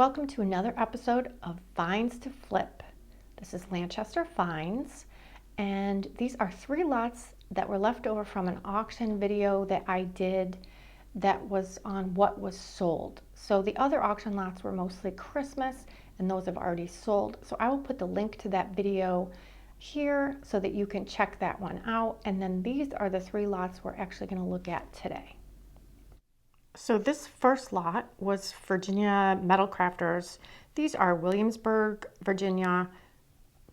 Welcome to another episode of Finds to Flip. This is Lanchester Finds, and these are 3 lots that were left over from an auction video that I did that was on what was sold. So the other auction lots were mostly Christmas, and those have already sold. So I will put the link to that video here so that you can check that one out. And then these are the 3 lots we're actually going to look at today. So this first lot was Virginia Metal Crafters. These are Williamsburg, Virginia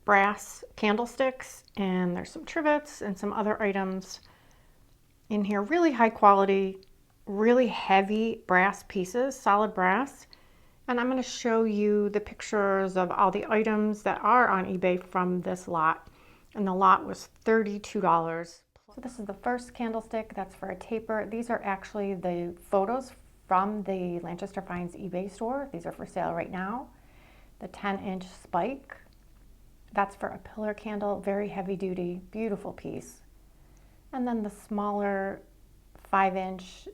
brass candlesticks, and there's some trivets and some other items in here. Really high quality, really heavy brass pieces, solid brass. And I'm going to show you the pictures of all the items that are on eBay from this lot. And the lot was $32. So this is the first candlestick. That's for a taper. These are actually the photos from the Lanchester Finds eBay store. These are for sale right now. The 10-inch spike. That's for a pillar candle. Very heavy duty, beautiful piece. And then the smaller 5-inch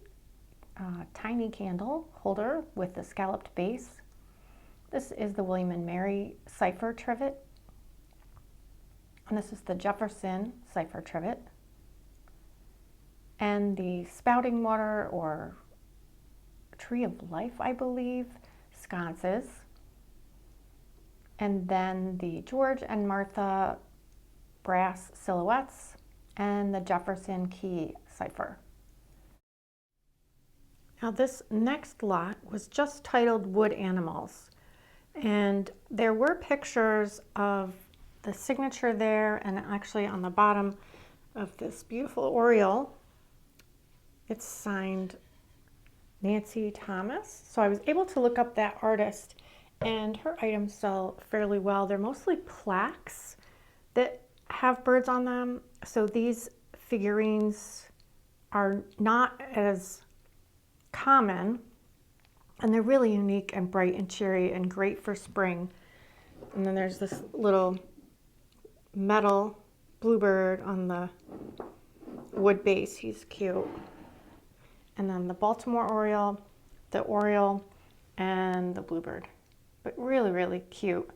tiny candle holder with the scalloped base. This is the William and Mary cipher trivet. And this is the Jefferson cipher trivet. And the spouting water or tree of life, I believe, sconces. And then the George and Martha brass silhouettes and the Jefferson key cipher. Now this next lot was just titled Wood Animals. And there were pictures of the signature there, and actually on the bottom of this beautiful Oriole, it's signed Nancy Thomas. So I was able to look up that artist, and her items sell fairly well. They're mostly plaques that have birds on them. So these figurines are not as common, and they're really unique and bright and cheery and great for spring. And then there's this little metal bluebird on the wood base. He's cute. And then the Baltimore Oriole, and the bluebird. But really, really cute.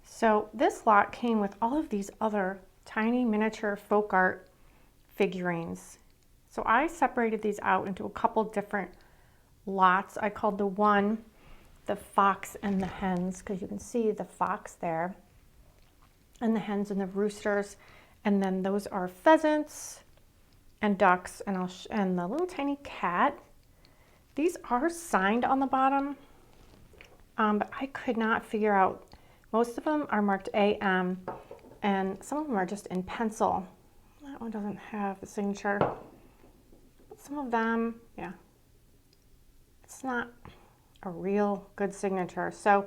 So this lot came with all of these other tiny miniature folk art figurines. So I separated these out into a couple different lots. I called the one the fox and the hens, because you can see the fox there, and the hens and the roosters. And then those are pheasants and ducks, and the little tiny cat. These are signed on the bottom, but I could not figure out. Most of them are marked AM, and some of them are just in pencil. That one doesn't have the signature. Some of them, yeah, it's not a real good signature. So,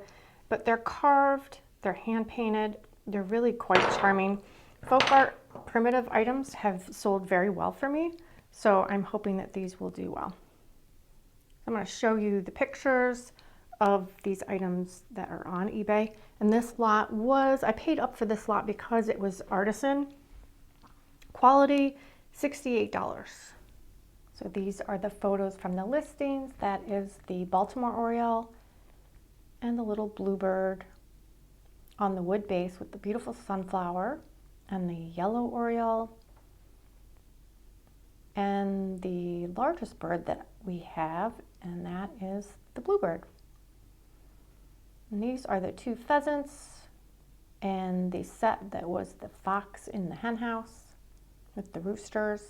but they're carved, they're hand painted, they're really quite charming. Folk art primitive items have sold very well for me, so I'm hoping that these will do well. I'm going to show you the pictures of these items that are on eBay. And this lot was, I paid up for this lot because it was artisan quality, $68. So these are the photos from the listings. That is the Baltimore Oriole and the little bluebird on the wood base with the beautiful sunflower, and the yellow Oriole, and the largest bird that we have, and that is the bluebird. And these are the 2 pheasants, and the set that was the fox in the hen house with the roosters,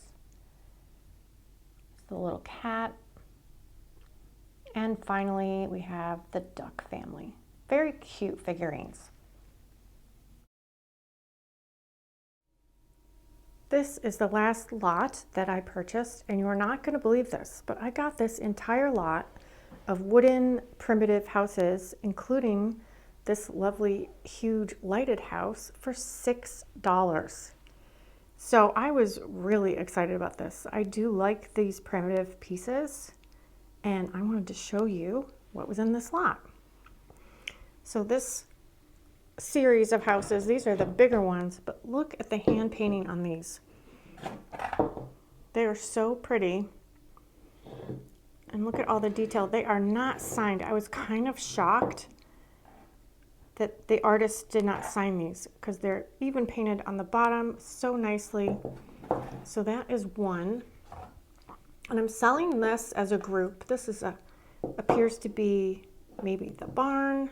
the little cat, and finally we have the duck family. Very cute figurines. This is the last lot that I purchased, and you're not going to believe this, but I got this entire lot of wooden primitive houses, including this lovely huge lighted house, for $6. So I was really excited about this. I do like these primitive pieces, and I wanted to show you what was in this lot. So this series of houses, these are the bigger ones, but look at the hand painting on these. They are so pretty. And look at all the detail. They are not signed. I was kind of shocked that the artist did not sign these because they're even painted on the bottom so nicely. So that is one. And I'm selling this as a group. This is appears to be maybe the barn.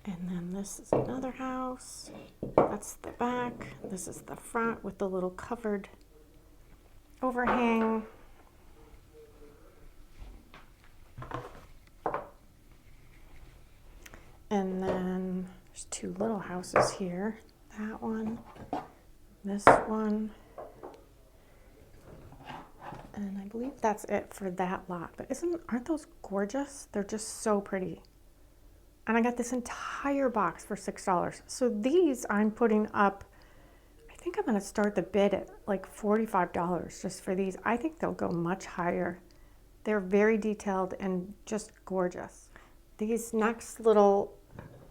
And then this is another house. That's the back. This is the front with the little covered overhang. And then there's two little houses here. That one, this one. And I believe that's it for that lot. But aren't those gorgeous? They're just so pretty. And I got this entire box for $6. So these I'm putting up, I think I'm gonna start the bid at like $45 just for these. I think they'll go much higher. They're very detailed and just gorgeous. These next little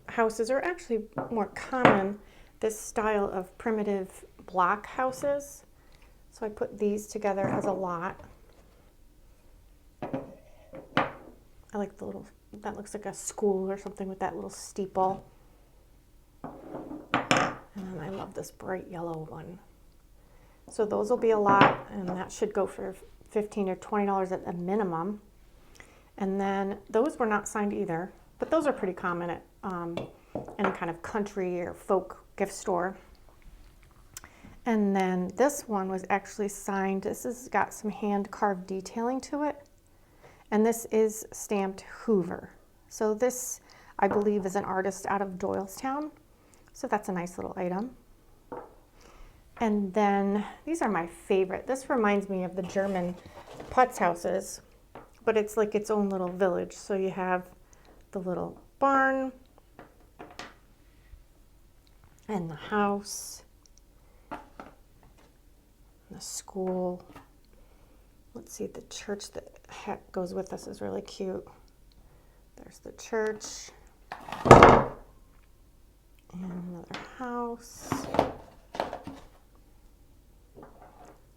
houses are actually more common, this style of primitive block houses. So I put these together as a lot. I like the little, that looks like a school or something with that little steeple. And then I love this bright yellow one. So those will be a lot, and that should go for $15 or $20 at a minimum. And then those were not signed either, but those are pretty common at any kind of country or folk gift store. And then this one was actually signed. This has got some hand carved detailing to it. And this is stamped Hoover. So this, I believe, is an artist out of Doylestown. So that's a nice little item. And then these are my favorite. This reminds me of the German putz houses, but it's like its own little village. So you have the little barn and the house, the school. Let's see, the church that goes with this is really cute. There's the church and another house,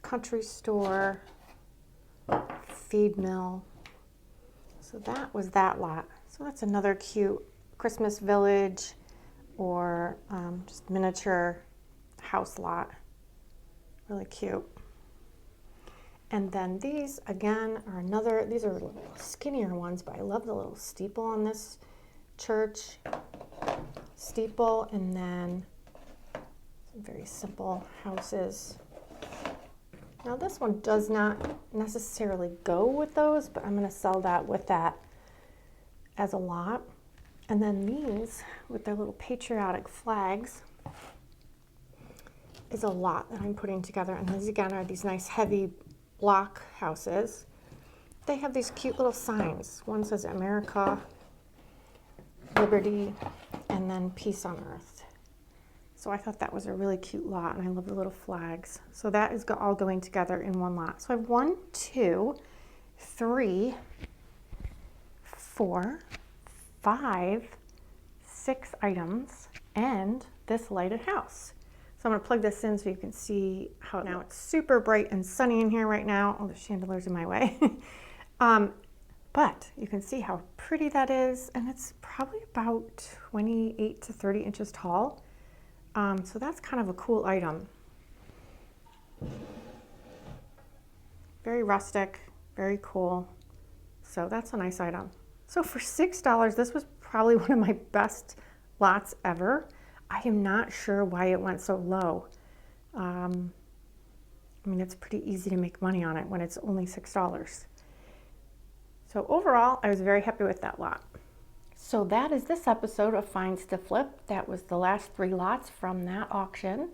country store, feed mill. So that was that lot. So that's another cute Christmas village or just miniature house lot. Really cute. And then these, again, are these are little skinnier ones, but I love the little steeple on this church. Steeple, and then some very simple houses. Now this one does not necessarily go with those, but I'm gonna sell that with that as a lot. And then these, with their little patriotic flags, is a lot that I'm putting together. And these again are these nice heavy block houses. They have these cute little signs. One says America, Liberty, and then Peace on Earth. So I thought that was a really cute lot, and I love the little flags. So that is all going together in one lot. So I have 1, 2, 3, 4, 5, 6 items, and this lighted house. So I'm going to plug this in so you can see how now it's super bright and sunny in here right now. Oh, the chandelier's in my way. But you can see how pretty that is, and it's probably about 28 to 30 inches tall. So that's kind of a cool item. Very rustic, very cool. So that's a nice item. So for $6, this was probably one of my best lots ever. I am not sure why it went so low. I mean, it's pretty easy to make money on it when it's only $6. So overall, I was very happy with that lot. So that is this episode of Finds to Flip. That was the last 3 lots from that auction.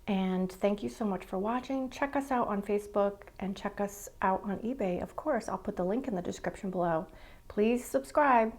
And thank you so much for watching. Check us out on Facebook and check us out on eBay. Of course, I'll put the link in the description below. Please subscribe.